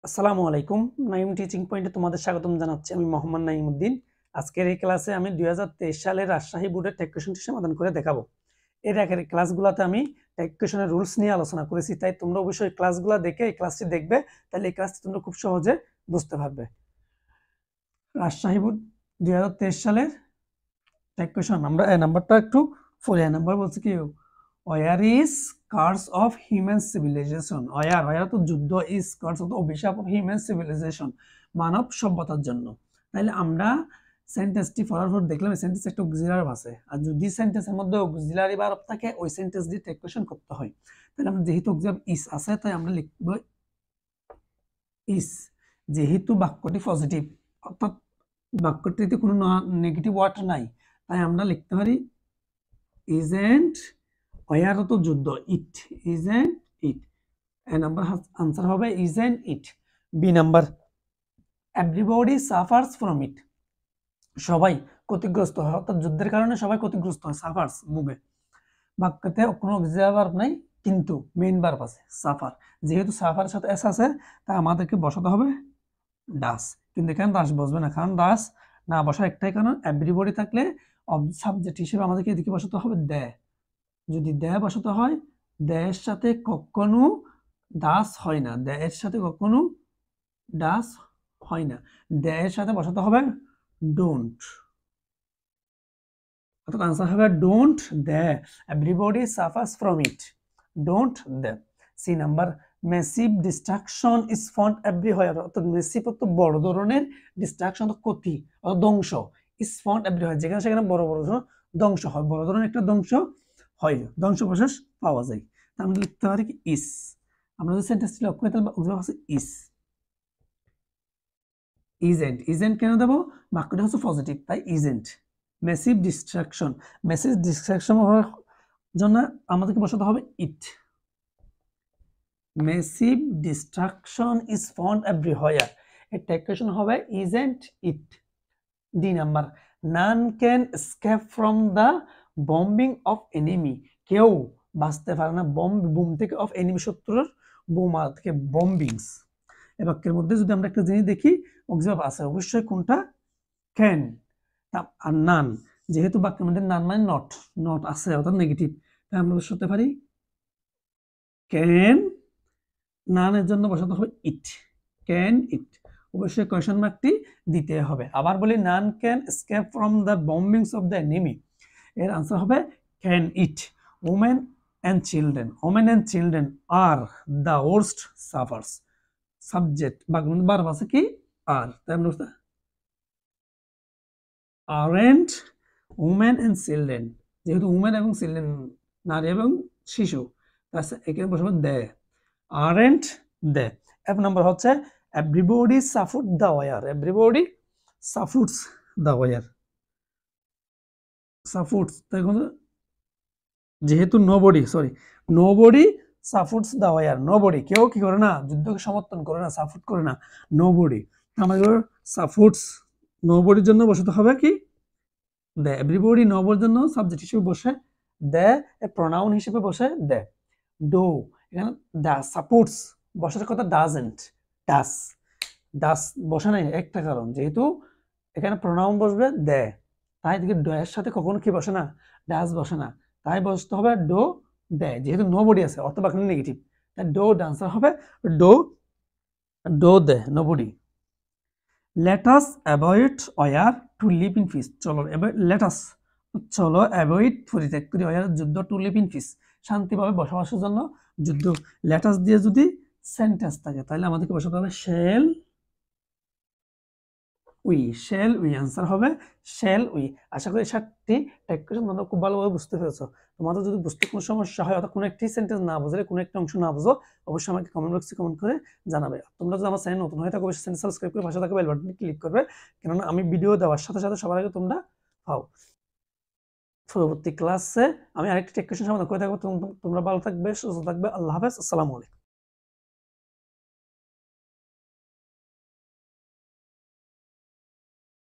আসসালামু আলাইকুম। নাইম টিচিং পয়েন্টে তোমাদের স্বাগতম জানাচ্ছি। আমি মোহাম্মদ নাইমউদ্দিন। আজকের এই ক্লাসে আমি 2023 সালের রাজশাহী বোর্ডের টেক কোয়েশ্চনটি সমাধান করে দেখাবো। এর আগের ক্লাসগুলোতে আমি টেক কোয়েশ্চনের রুলস নিয়ে আলোচনা করেছি, তাই তোমরা অবশ্যই ক্লাসগুলো দেখে এই ক্লাসটি দেখবে, তাহলে এই ক্লাসটি তোমরা খুব সহজে বুঝতে পারবে। রাজশাহী বোর্ড 2023 সালের টেক কোয়েশ্চন, আমরা এই নাম্বারটা একটু ফলো নাম্বার বলছি কি, war is curse of human civilization. War তো যুদ্ধ, ইজ কার্স অফ অভিশাপ অফ হিউম্যান সিভিলাইজেশন, মানব সভ্যতার জন্য। তাহলে আমরা সেন্টেন্সটি পড়ার পর দেখলাম এই সেন্টেন্স একটা অক্সিলারি আছে, আর যদি সেন্টেন্সের মধ্যে অক্সিলারি ভার্ব থাকে ওই সেন্টেন্স দিয়ে টেক কোয়েশ্চন করতে হয়। তাহলে আমরা যেহেতু অক্সিলারি ইজ আছে তাই আমরা লিখব ইজ। যেহেতু বাক্যটি পজিটিভ অর্থাৎ বাক্যটিতে কোনো নেগেটিভ ওয়ার্ড নাই, তাই আমরা লিখতে পারি ইজেন্ট। ওয়ার তো যুদ্ধ, it isn't it. A number answer হবে isn't it. B number, everybody suffers from it. সবাই ক্ষতিগ্রস্ত হয়, অর্থাৎ যুদ্ধের কারণে সবাই ক্ষতিগ্রস্ত হয়, সাফার্স ভুগে। বাক্যতে কোনো অক্সিলারি ভার্ব নাই কিন্তু মেইন ভার্ব আছে সাফার। যেহেতু সাফারের সাথে এস আছে তাই আমাদেরকে বসাতে হবে ডাস, কিন্তু এখানে দাস বসবে না, কারণ দাস না বসার একটাই কারণ, এভরিবডি থাকলে সাবজেক্ট হিসেবে আমাদেরকে এদিকে বসাতে হবে দে। যদি দে বসাতে হয়, দেয়ের সাথে কখনো দাস হয় না, দেয়ের সাথে কখনো দাস হয় না, দেয়ের সাথে বসাতে হবে ডোন্ট। অর্থাৎ আনসার হবে don't they, everybody suffers from it, don't they. C number, massive destruction is found everywhere. অর্থাৎ ম্যাসিভ তো বড় ধরনের, ডিস্ট্রাকশন তো ক্ষতি অর্থাৎ ধ্বংস, ইজ ফাউন্ড এভরিহোয়ার যেখানে সেখানে বড় বড় ধ্বংস হয়, বড় ধরনের একটা ধ্বংস হয়, ধ্বংসবশেষ পাওয়া যায়। আমরা লিখতে পারি কি ইস। আমরা যদি সেন্টেন্সটি লক্ষ্য করি তাহলে উত্তর হচ্ছে ইস। ইজেন্ট, ইজেন্ট কেন দেবো, বাক্যটা হচ্ছে পজিটিভ তাই isn't. Massive destruction, massive destruction হওয়ার জন্য আমাদেরকে বসাতে হবে it. Massive destruction is found everywhere, এর টেক কোয়েশ্চন হবে isn't it. D number, none can escape from the bombing of enemy. কেউ বাঁচতে পারে না বুম থেকে, অফ এনিমি শত্রুর বোমা থেকে, বম্বিংস। এ বাক্যের মধ্যে যদি আমরা একটা জিনিস দেখি অক্সিলারি আছে অবশ্যই কোনটা, ক্যান আর নান। যেহেতু বাক্যের মধ্যে নান মানে নট, নট আছে অর্থাৎ নেগেটিভ, তাই আমরা বসাতে পারি ক্যান। নানের জন্য বসাতে হবে ইট, ক্যান ইট। অবশ্যই কোয়েশ্চন মার্কটি দিতে হবে। আবার বলি, none can escape from the bombings of the enemy, এর আনসার হবে can it. Women and children, women and children are the worst sufferers. Subject verb আছে কি আর, তাই আমরা আরেন্ট ওমেন অ্যান্ড চিলড্রেন। যেহেতু ওমেন এবং চিলড্রেন নারী এবং শিশু, এখানে বসাবো দে, আরেন্ট দে। এক নম্বর হচ্ছে everybody suffered the war, everybody suffers the war, suffers. যেহেতু nobody suffers the war, nobody কেউ কি করে না, যুদ্ধকে সমর্থন করে না, সাফুট করে না, নোবডি। আমাদের সাফুটস, নোবডির জন্য বসাতে হবে কি দে। এভরিবডি নোবডির জন্য সাবজেক্ট হিসেবে বসে দে, প্রোনাউন হিসেবে বসে দে। ডো, এখানে দা সাপোর্টস বসার কথা ডাজেন্ট, ডাস, ডাস বসে নাই একটা কারণ, যেহেতু এখানে প্রোনাউন বসবে দে, তাই এদিকে ডো এর সাথে কখনো কি বসে না, ডাস বসে না, তাই বসতে হবে ডো দে। যেহেতু নোবডি আছে অর্থ বাক্য নেগেটিভ, তাই ডো আনসার হবে do, do they, nobody. Let us avoid war to live in peace. চলো লেট আস, চলো অ্যাভয়েড পরিত্যাগ করি ওয়ার যুদ্ধ, টু লিভ ইন পিস শান্তিভাবে বসবাসের জন্য যুদ্ধ। লেট আস দিয়ে যদি সেন্টেন্স থাকে তাহলে আমাদেরকে বসাতে হবে shell we, shell we, answer হবে শেল উই। আশা করি 7টি টেক কোয়েশ্চন তোমরা খুব ভালোভাবে বুঝতে পেরেছো। তোমাদের যদি বুঝতে কোনো সমস্যা হয় অথবা কোনো একটি সেন্টেন্স না বুঝলে, কোনো একটা অংশ না বুঝো, অবশ্যই আমাকে কমেন্ট বক্সে কমেন্ট করে জানাবে। তোমরা যদি আমার চ্যানেল নতুন হয়ে থাকো অবশ্যই চ্যানেল সাবস্ক্রাইব করে পাশে থাকা বেল বাটনটি ক্লিক করবে, কেননা আমি ভিডিও দেওয়ার সাথে সাথে সবার আগে তোমরা পাও। পরবর্তী ক্লাসে আমি আরেকটি টেক কোয়েশ্চন সমাধান করে থাকবো। তোমরা ভালো থাকবে, সুস্থ থাকবে। আল্লাহ হাফেজ, আসসালামু আলাইকুম।